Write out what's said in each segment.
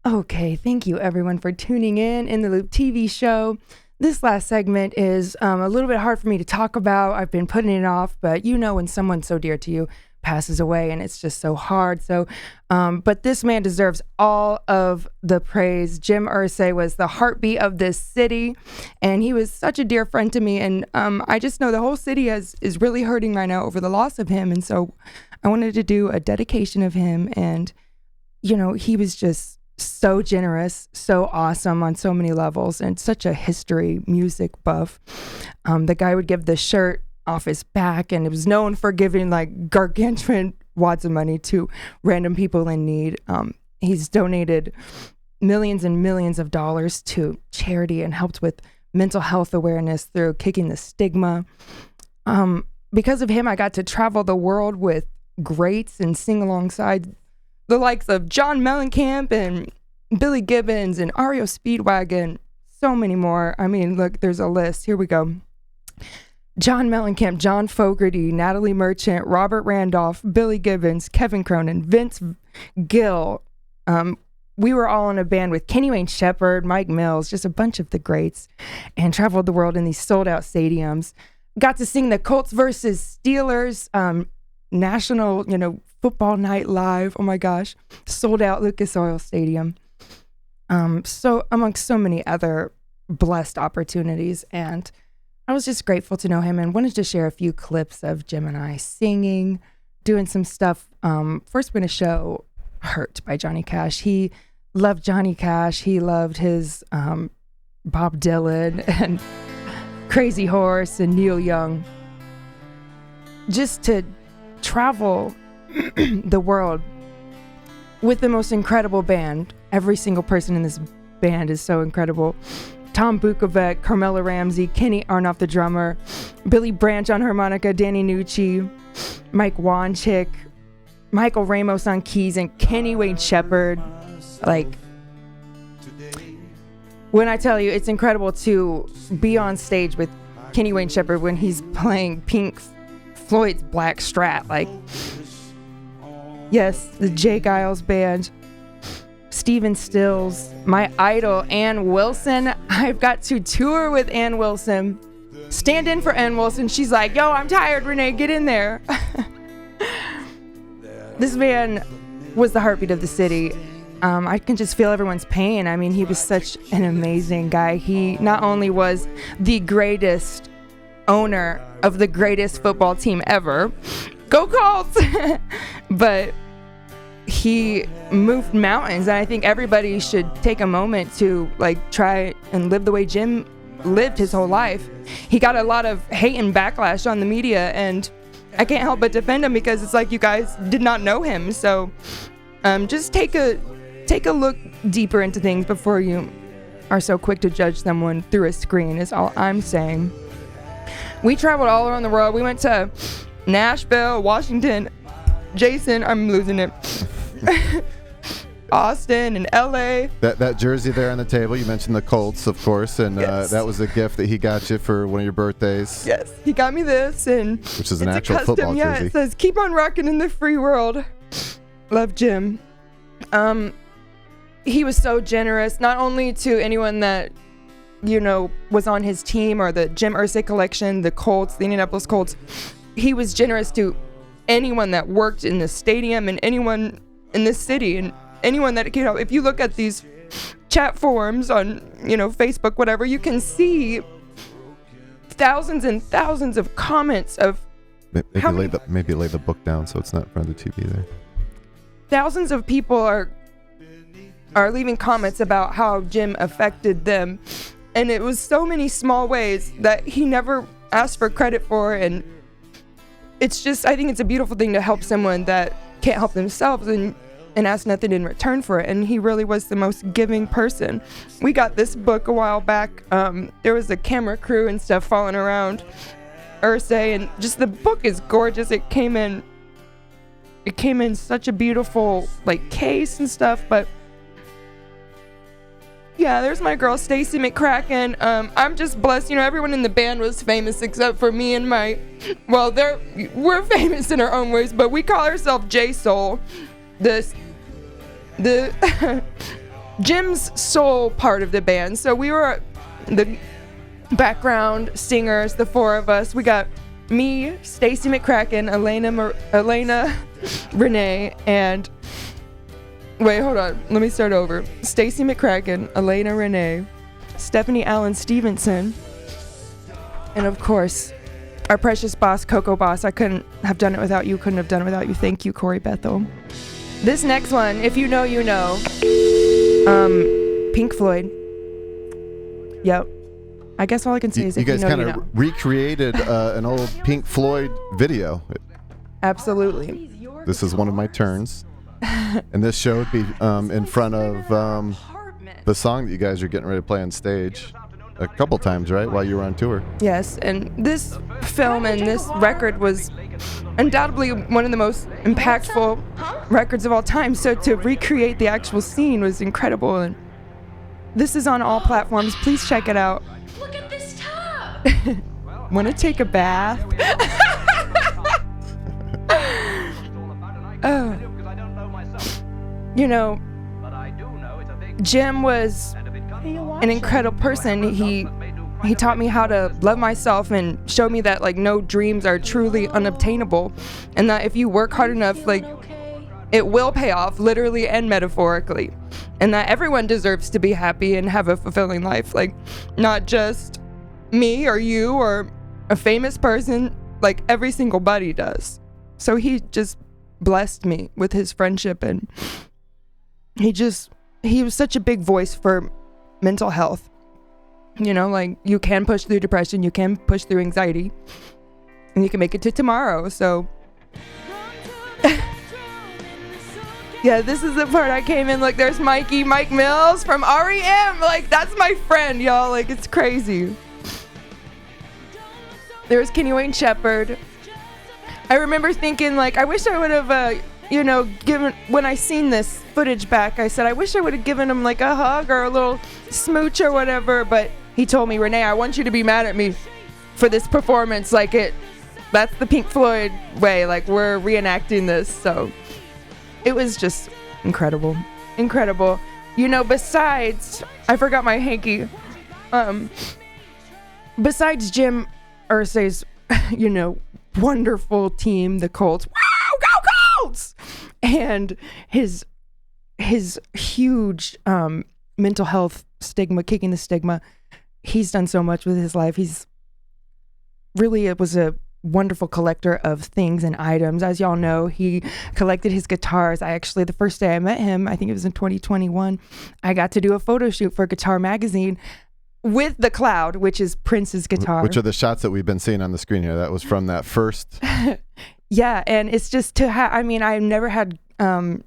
Okay, thank you everyone for tuning in the Loop TV show. This last segment is a little bit hard for me to talk about. I've been putting it off, but you know when someone so dear to you passes away and it's just so hard. So, but this man deserves all of the praise. Jim Irsay was the heartbeat of this city, and he was such a dear friend to me. And I just know the whole city is really hurting right now over the loss of him. And so I wanted to do a dedication of him. And, you know, he was just so generous, so awesome on so many levels, and such a history music buff. The guy would give the shirt off his back, and it was known for giving like gargantuan wads of money to random people in need. He's donated millions and millions of dollars to charity and helped with mental health awareness through Kicking the Stigma. Because of him, I got to travel the world with greats and sing alongside the likes of John Mellencamp and Billy Gibbons and REO Speedwagon, so many more. I mean, look, there's a list. Here we go. John Mellencamp, John Fogerty, Natalie Merchant, Robert Randolph, Billy Gibbons, Kevin Cronin, Vince Gill. We were all in a band with Kenny Wayne Shepherd, Mike Mills, just a bunch of the greats, and traveled the world in these sold-out stadiums. Got to sing the Colts versus Steelers national, football night live. Oh my gosh, sold out Lucas Oil Stadium. So amongst so many other blessed opportunities, and I was just grateful to know him and wanted to share a few clips of Jim and I singing, doing some stuff. First, we're going to show Hurt by Johnny Cash. He loved Johnny Cash. He loved his Bob Dylan and Crazy Horse and Neil Young. Just to travel the world with the most incredible band. Every single person in this band is so incredible. Tom Bukovac, Carmela Ramsey, Kenny Arnoff, the drummer, Billy Branch on harmonica, Danny Nucci, Mike Wanchick, Michael Ramos on keys, and Kenny Wayne Shepherd. Like, when I tell you, it's incredible to be on stage with Kenny Wayne Shepherd when he's playing Pink Floyd's Black Strat. Like, yes, the Jake Giles Band, Stephen Stills, my idol, Ann Wilson. I've got to tour with Ann Wilson, stand in for Ann Wilson. She's like, yo, I'm tired, Renee, get in there. This man was the heartbeat of the city. I can just feel everyone's pain. I mean, he was such an amazing guy. He not only was the greatest owner of the greatest football team ever, go Colts, but he moved mountains. And I think everybody should take a moment to try and live the way Jim lived his whole life. He got a lot of hate and backlash on the media, and I can't help but defend him because it's like you guys did not know him. So just take a look deeper into things before you are so quick to judge someone through a screen, is all I'm saying. We traveled all around the world. We went to Nashville, Washington, Jason, I'm losing it, Austin and LA. That jersey there on the table, you mentioned the Colts, of course, and yes. That was a gift that he got you for one of your birthdays. Yes, he got me this, and which is an actual football jersey. Yeah, it says, keep on rocking in the free world. Love Jim. He was so generous, not only to anyone that, was on his team or the Jim Irsay collection, the Colts, the Indianapolis Colts. He was generous to anyone that worked in the stadium and anyone in this city and anyone that, if you look at these chat forums on, Facebook, whatever, you can see thousands and thousands of comments of maybe lay the book down so it's not in front of the TV there. Thousands of people are leaving comments about how Jim affected them, and it was so many small ways that he never asked for credit for. And it's just, I think it's a beautiful thing to help someone that can't help themselves and ask nothing in return for it. And he really was the most giving person. We got this book a while back. There was a camera crew and stuff following around Irsay, and just the book is gorgeous. It came in such a beautiful case and stuff. But yeah, there's my girl Stacy McCracken. I'm just blessed. Everyone in the band was famous except for me and we're famous in our own ways, but we call ourselves J Soul. The Jim's sole part of the band. So we were the background singers, the four of us. We got me, Stacey McCracken, Elena, Renee, and wait, hold on. Let me start over. Stacey McCracken, Elena Renee, Stephanie Allen Stevenson, and of course, our precious boss, Coco Boss. I couldn't have done it without you. Couldn't have done it without you. Thank you, Corey Bethel. This next one, if you know, you know. Pink Floyd. Yep. I guess all I can say is if you know, you know. You guys kind of recreated an old Pink Floyd video. Absolutely. This is one of my turns. And this show would be in front of the song that you guys are getting ready to play on stage a couple times, right, while you were on tour. Yes, and this film and this record was undoubtedly one of the most impactful records of all time. So to recreate the actual scene was incredible. And this is on all platforms. Please check it out. Look at this tub. Want to take a bath? You know, Jim was an incredible person. He taught me how to love myself and showed me that like no dreams are truly unobtainable, and that if you work hard enough, like it will pay off, literally and metaphorically, and that everyone deserves to be happy and have a fulfilling life, like not just me or you or a famous person, like every single buddy does. So he just blessed me with his friendship, and he was such a big voice for mental health. You know, like you can push through depression, you can push through anxiety, and you can make it to tomorrow. So yeah, this is the part I came in. Like there's Mike Mills from REM. Like that's my friend, y'all. Like it's crazy. There's Kenny Wayne Shepherd. I remember thinking like I wish I would have given, when I seen this footage back, I said I wish I would have given him like a hug or a little smooch or whatever, but he told me, Renee, I want you to be mad at me for this performance. Like that's the Pink Floyd way. Like we're reenacting this. So it was just incredible. You know, besides, I forgot my hanky. Besides Jim Irsay's, wonderful team, the Colts. Wow, go Colts! And his huge mental health stigma, Kicking the Stigma. He's done so much with his life. It was a wonderful collector of things and items. As y'all know, he collected his guitars. The first day I met him, I think it was in 2021, I got to do a photo shoot for Guitar Magazine with The Cloud, which is Prince's guitar. Which are the shots that we've been seeing on the screen here. That was from that first. Yeah, and it's just to have, I've never had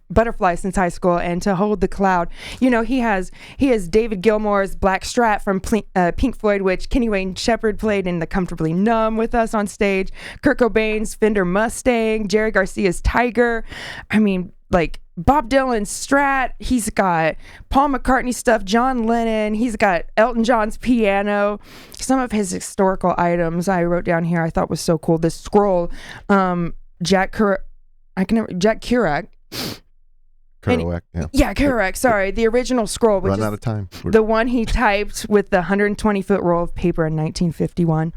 butterflies since high school, and to hold The Cloud. You know, he has David Gilmour's Black Strat from Pink Floyd, which Kenny Wayne Shepherd played in the Comfortably Numb with us on stage. Kurt Cobain's Fender Mustang, Jerry Garcia's Tiger. Like Bob Dylan's Strat. He's got Paul McCartney stuff, John Lennon. He's got Elton John's piano. Some of his historical items I wrote down here I thought was so cool. This scroll, Jack Kerouac. Kerouac, yeah. Yeah, Kerouac, sorry. The original scroll, which Run out of time. The one he typed with the 120-foot roll of paper in 1951.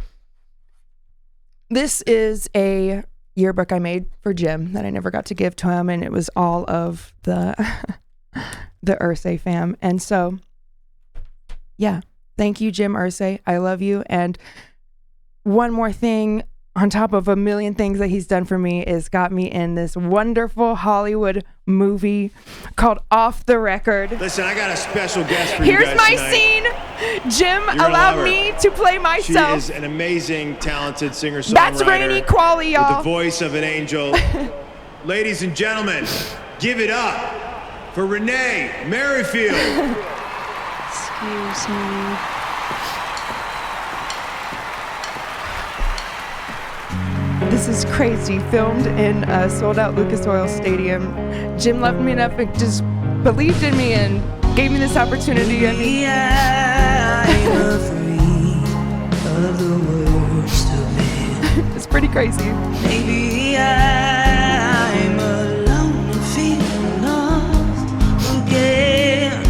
This is a yearbook I made for Jim that I never got to give to him, and it was all of the Irsay fam. And so, yeah, thank you, Jim Irsay. I love you. And one more thing, on top of a million things that he's done for me, is got me in this wonderful Hollywood movie called Off the Record. Listen, I got a special guest for you Here's guys my tonight. scene. Jim allowed me to play myself. She is an amazing, talented singer-songwriter. That's Renée Qualley, y'all. With the voice of an angel. Ladies and gentlemen, give it up for Renée Merrifield. Excuse me. This is crazy. Filmed in a sold-out Lucas Oil Stadium. Jim loved me enough and just believed in me and gave me this opportunity. Maybe I'm afraid of the worst of it. It's pretty crazy. Maybe I'm alone and feeling lost again.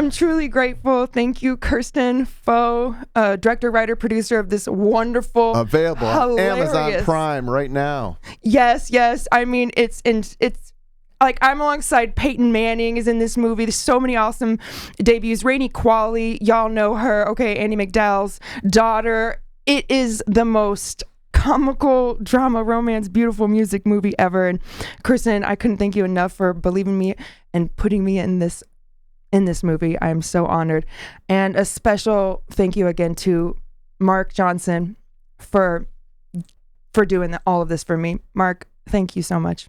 I'm truly grateful. Thank you, Kirsten Foe, director, writer, producer of this wonderful, available on hilarious Amazon Prime right now. Yes. I mean, it's like I'm alongside Peyton Manning is in this movie. There's so many awesome debuts. Rainey Qualley, y'all know her. Okay, Andy McDowell's daughter. It is the most comical drama, romance, beautiful music movie ever. And Kristen, I couldn't thank you enough for believing me and putting me in this movie. I'm so honored. And a special thank you again to Mark Johnson for doing all of this for me. Mark, thank you so much.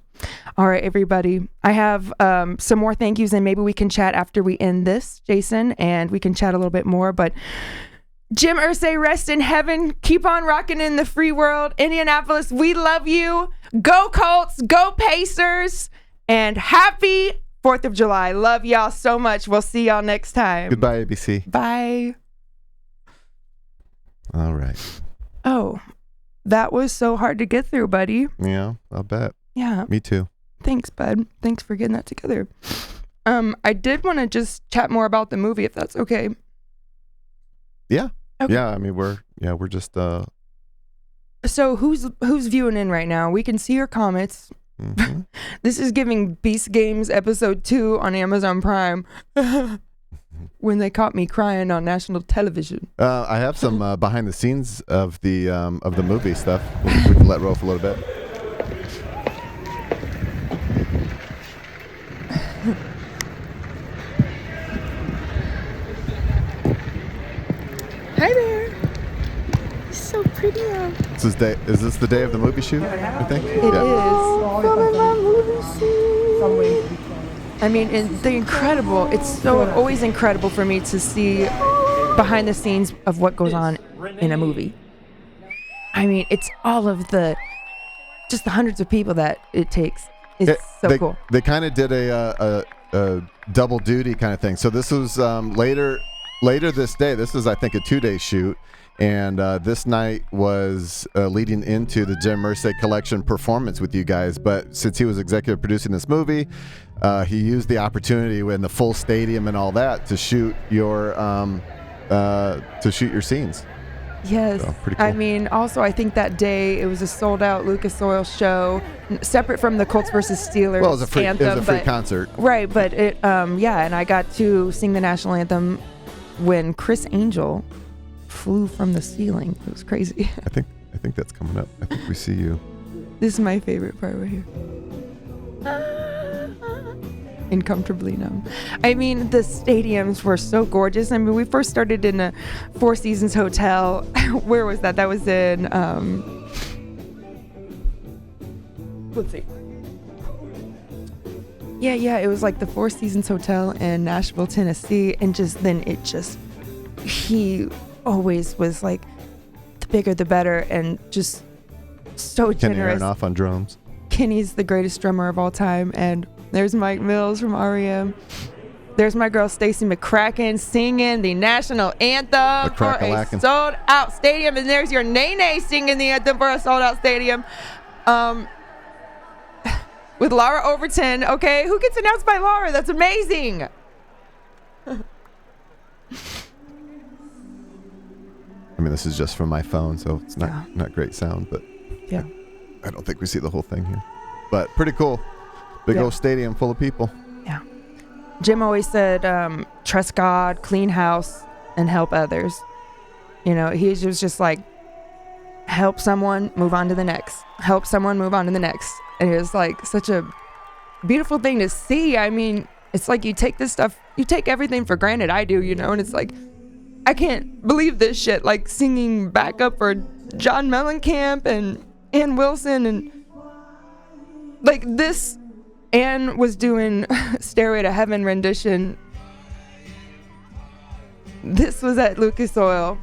All right, everybody. I have some more thank yous, and maybe we can chat after we end this, Jason, and we can chat a little bit more. But Jim Irsay, rest in heaven. Keep on rocking in the free world. Indianapolis, we love you. Go Colts, go Pacers, and happy 4th of July. Love y'all so much. We'll see y'all next time. Goodbye, ABC. Bye. All right. Oh, that was so hard to get through, buddy. Yeah, I'll bet. Yeah. Me too. Thanks, bud. Thanks for getting that together. I did want to just chat more about the movie, if that's okay. Yeah. Okay. Yeah, I mean, we're just So who's viewing in right now? We can see your comments. mhm. This is giving Beast Games episode 2 on Amazon Prime. When they caught me crying on national television. I have some behind the scenes of the movie stuff. We can let roll for a little bit. Hi there. You're so pretty out. Is this the day of the movie shoot? I think. It is. I mean, it's always incredible for me to see behind the scenes of what goes on in a movie. I mean, it's all of just the hundreds of people that it takes. It's so cool. They kind of did a double duty kind of thing. So this was later this day. This is, I think, a 2-day shoot. And this night was leading into the Jim Irsay Collection performance with you guys. But since he was executive producing this movie, he used the opportunity in the full stadium and all that to shoot your scenes. Yes. So, pretty cool. I mean, also, I think that day it was a sold-out Lucas Oil show, separate from the Colts versus Steelers. Well, it was a free anthem, concert. Right, but it, and I got to sing the national anthem when Chris Angel flew from the ceiling. It was crazy. I think that's coming up. I think we see you. This is my favorite part right here. Incomfortably numb. I mean, the stadiums were so gorgeous. I mean, we first started in a Four Seasons hotel. Where was that? That was in, let's see. Yeah, it was like the Four Seasons Hotel in Nashville, Tennessee. And he always was like, the bigger the better, and just so Kenny generous. Aronoff on drums. Kenny's the greatest drummer of all time. And there's Mike Mills from REM. There's my girl Stacey McCracken singing the national anthem for a sold-out stadium. And there's your Nene singing the anthem for a sold-out stadium. With Laura Overton, okay? Who gets announced by Laura? That's amazing. I mean, this is just from my phone, so it's not great sound, but yeah, I don't think we see the whole thing here. But pretty cool. Big old stadium full of people. Yeah. Jim always said, trust God, clean house, and help others. You know, he was just like, help someone, move on to the next. Help someone, move on to the next. And it was like such a beautiful thing to see. I mean, it's like you take this stuff, you take everything for granted. I do, you know, and it's like, I can't believe this shit. Like singing backup for John Mellencamp and Ann Wilson, and like this. Ann was doing Stairway to Heaven rendition. This was at Lucas Oil.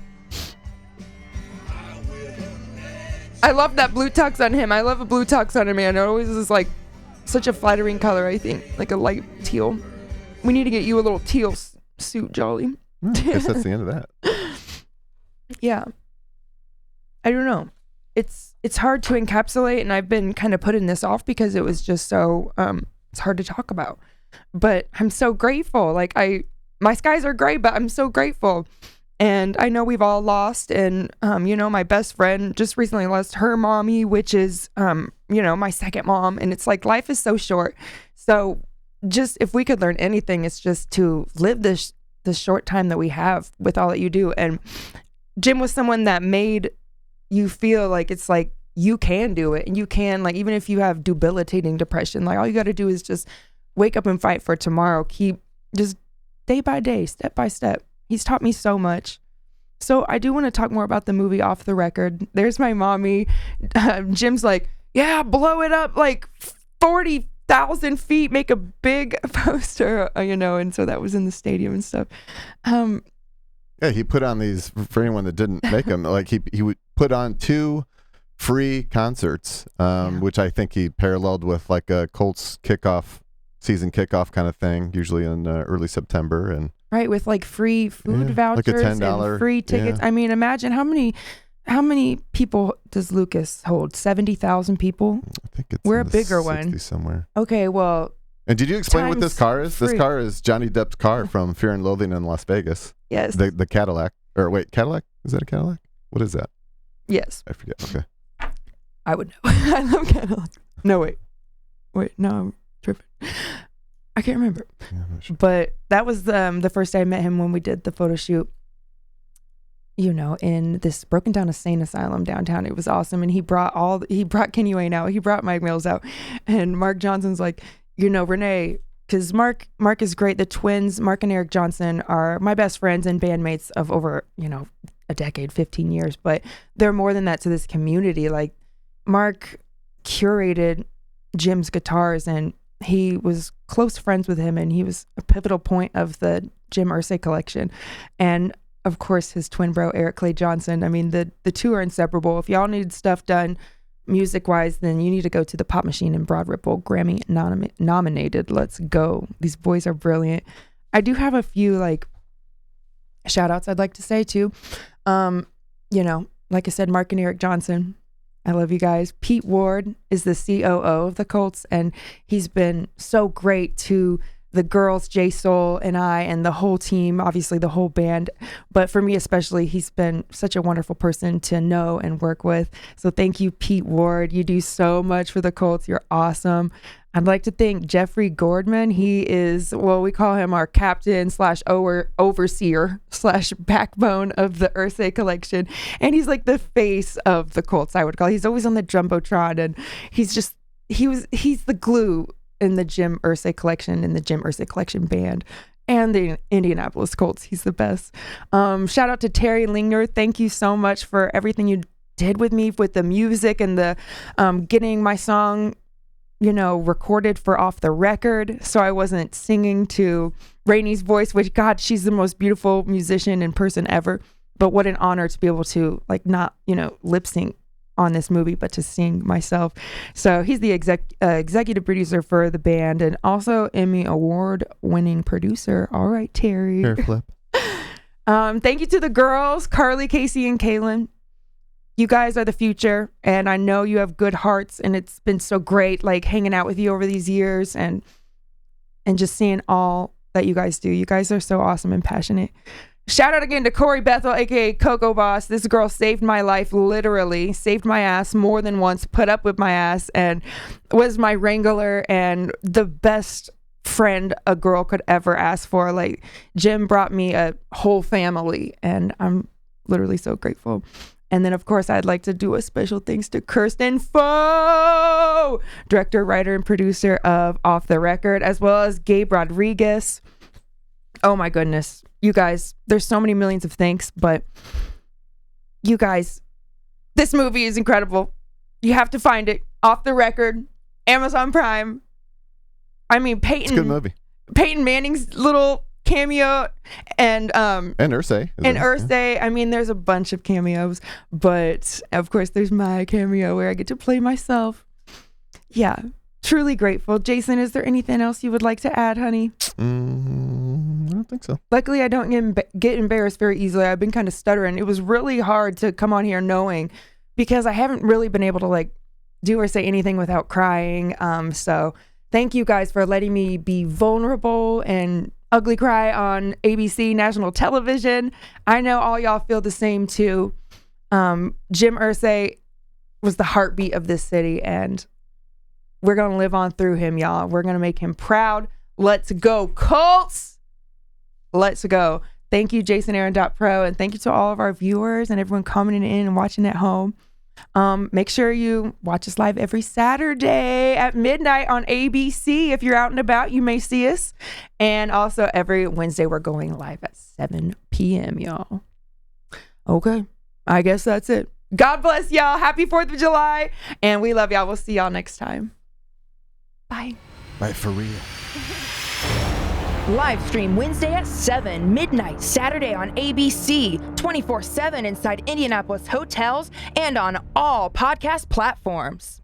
I love that blue tux on him. I love a blue tux on a man. It always is like such a flattering color, I think. Like a light teal. We need to get you a little teal suit, Jolly. I guess that's the end of that. Yeah. I don't know. It's hard to encapsulate, and I've been kind of putting this off because it was just so it's hard to talk about. But I'm so grateful. Like my skies are gray, but I'm so grateful. And I know we've all lost, and my best friend just recently lost her mommy, which is my second mom, and it's like life is so short. So just if we could learn anything, it's just to live this short time that we have with all that you do. And Jim was someone that made you feel like it's like you can do it, and you can, like, even if you have debilitating depression, like all you got to do is just wake up and fight for tomorrow. Keep just day by day, step by step. He's taught me so much. So I do want to talk more about the movie Off the Record. There's my mommy. Jim's like, yeah, blow it up like 40,000 feet, make a big poster, and so that was in the stadium and stuff. Yeah, he put on these, for anyone that didn't make them, like he would put on 2 free concerts, which I think he paralleled with like a Colts season kickoff kind of thing, usually in early September. And right, with like free food vouchers, like a $10 and free tickets. I mean, imagine how many people does Lucas hold? 70,000 people? I think it's we're in a the bigger 60 one somewhere. Okay, well. And did you explain what this car is? Free. This car is Johnny Depp's car from Fear and Loathing in Las Vegas. Yes. The Cadillac. Or wait, Cadillac? Is that a Cadillac? What is that? Yes. I forget. Okay. I would know. I love Cadillac. No, wait, no, I'm tripping. I can't remember. Yeah, I'm not sure. But that was the first day I met him when we did the photo shoot, in this broken down insane asylum downtown. It was awesome. And he brought Kenny Wayne out. He brought Mike Mills out. And Mark Johnson's like, Renee, because Mark is great. The twins, Mark and Eric Johnson, are my best friends and bandmates of over, a decade, 15 years. But they're more than that to this community. Like, Mark curated Jim's guitars, and he was close friends with him, and he was a pivotal point of the Jim Irsay collection. And of course, his twin bro, Eric Clay Johnson. I mean, the two are inseparable. If y'all need stuff done music-wise, then you need to go to the Pop Machine in Broad Ripple, Grammy nominated. Let's go. These boys are brilliant. I do have a few shout outs I'd like to say too. Like I said, Mark and Eric Johnson, I love you guys. Pete Ward is the COO of the Colts, and he's been so great to the girls, J Soul and I, and the whole team, obviously the whole band. But for me especially, he's been such a wonderful person to know and work with. So thank you, Pete Ward. You do so much for the Colts. You're awesome. I'd like to thank Jeffrey Gordman. He is, we call him our captain / overseer / backbone of the Irsay collection. And he's like the face of the Colts, I would call. He's always on the Jumbotron, and he's the glue in the Jim Irsay collection, in the Jim Irsay collection band, and the Indianapolis Colts. He's the best. Shout out to Terry Lingner. Thank you so much for everything you did with me with the music and the getting my song recorded for Off the Record, so I wasn't singing to Renee's voice, which, God, she's the most beautiful musician in person ever. But what an honor to be able to not lip sync on this movie, but to sing myself. So he's the executive producer for the band, and also Emmy Award winning producer. All right, Terry. Hair flip. Thank you to the girls, Carly, Casey, and Kaylin. You guys are the future, and I know you have good hearts, and it's been so great hanging out with you over these years and just seeing all that you guys do. You guys are so awesome and passionate. Shout out again to Corey Bethel, aka Coco Boss. This girl saved my life, literally saved my ass more than once, put up with my ass, and was my wrangler and the best friend a girl could ever ask for. Jim brought me a whole family, and I'm literally so grateful. And then, of course, I'd like to do a special thanks to Kirsten Foe, director, writer, and producer of Off the Record, as well as Gabe Rodriguez. Oh, my goodness. You guys, there's so many millions of thanks, but you guys, this movie is incredible. You have to find it. Off the Record, Amazon Prime. I mean, It's a good movie. Peyton Manning's little cameo, and Irsay. Irsay. Yeah. I mean, there's a bunch of cameos, but of course there's my cameo where I get to play myself. Yeah, truly grateful. Jason, is there anything else you would like to add, honey? I don't think so. Luckily, I don't get embarrassed very easily. I've been kind of stuttering. It was really hard to come on here knowing, because I haven't really been able to do or say anything without crying. So thank you guys for letting me be vulnerable and ugly cry on ABC national television. I know all y'all feel the same too. Jim Irsay was the heartbeat of this city, and we're going to live on through him, y'all. We're going to make him proud. Let's go, Colts! Let's go. Thank you, JasonAaron.pro, and thank you to all of our viewers and everyone coming in and watching at home. Make sure you watch us live every Saturday at midnight on ABC. If you're out and about, you may see us. And also every Wednesday, we're going live at 7 p.m., y'all. Okay, I guess that's it. God bless y'all. Happy 4th of July. And we love y'all. We'll see y'all next time. Bye. Right, for real. Live stream Wednesday at 7, midnight Saturday on ABC, 24/7 inside Indianapolis hotels and on all podcast platforms.